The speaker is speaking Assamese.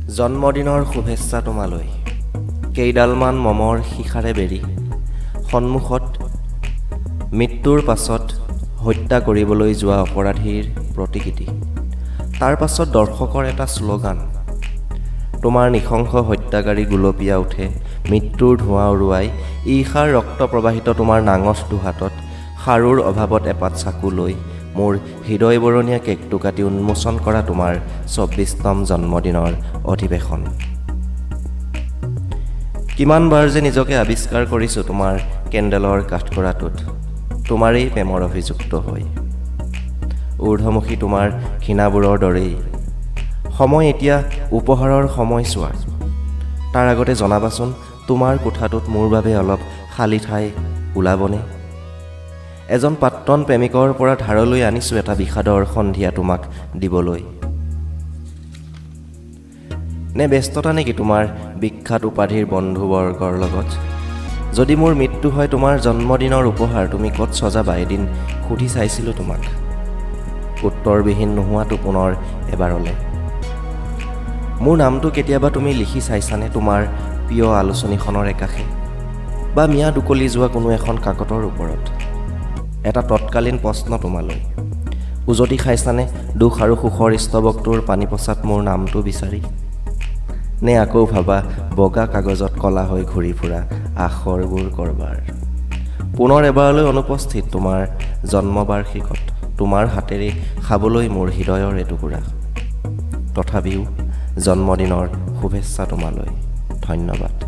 জন্মদিনৰ শুভেচ্ছা তোমালৈ। কেইডালমান মমৰ শিখাৰে বেৰি সন্মুখত মৃত্যুৰ পাছত হত্যা কৰিবলৈ যোৱা অপৰাধীৰ প্ৰতিকৃতি। তাৰ পাছত দৰ্শকৰ এটা শ্লোগান। তোমাৰ নৃশংস হত্যাকাৰী গুলপীয়া উঠে মৃত্যুৰ ধোঁৱা উৰুৱাই, ঈৰ্ষাৰ ৰক্ত প্ৰবাহিত তোমাৰ নাঙঠ দুহাতত, সাৰুৰ অভাৱত এপাত চাকু লৈ মোৰ হৃদয়বৰণীয়া কেকটো কাটি উন্মোচন কৰা তোমাৰ ২৪তম জন্মদিনৰ অধিৱেশন। কিমানবাৰ যে নিজকে আৱিষ্কাৰ কৰিছোঁ তোমাৰ কেণ্ডেলৰ কাঠকৰাটোত, তোমাৰেই প্ৰেমৰ অভিযুক্ত হৈ। ঊৰ্ধ্বমুখী তোমাৰ ঘৃণাবোৰৰ দৰেই। সময় এতিয়া উপহাৰৰ সময়ছোৱাৰ। তাৰ আগতে জনাবাচোন, তোমাৰ কোঠাটোত মোৰ বাবে অলপ খালী ঠাই ওলাবনে? এজন প্ৰাক্তন প্ৰেমিকৰ পৰা ধাৰলৈ আনিছোঁ এটা বিষাদৰ সন্ধিয়া তোমাক দিবলৈ। নে ব্যস্ততা নেকি তোমাৰ বিখ্যাত উপাধিৰ বন্ধুবৰ্গৰ লগত? যদি মোৰ মৃত্যু হয় তোমাৰ জন্মদিনৰ উপহাৰ তুমি ক'ত সজাবা এদিন সুধি চাইছিলোঁ তোমাক। উত্তৰবিহীন নোহোৱাটো পুনৰ এবাৰলে। মোৰ নামটো কেতিয়াবা তুমি লিখি চাইছানে তোমাৰ প্ৰিয় আলোচনীখনৰ একাষে, বা ম্যাদ উকলি যোৱা কোনো এখন কাকতৰ ওপৰত? এটা তৎকালীন প্ৰশ্ন তোমালৈ। উজটি খাইছানে দুখ আৰু সুখৰ স্তৱকটোৰ পানীপঁচাত মোৰ নামটো বিচাৰি? নে আকৌ ভাবা বগা কাগজত কলা হৈ ঘূৰি ফুৰা আখৰবোৰ কৰবাৰ? পুনৰ এবাৰলৈ অনুপস্থিত তোমাৰ জন্মবাৰ্ষিকত, তোমাৰ হাতেৰে খাবলৈ মোৰ হৃদয়ৰ এটুকুৰা। তথাপিও জন্মদিনৰ শুভেচ্ছা তোমালৈ। ধন্যবাদ।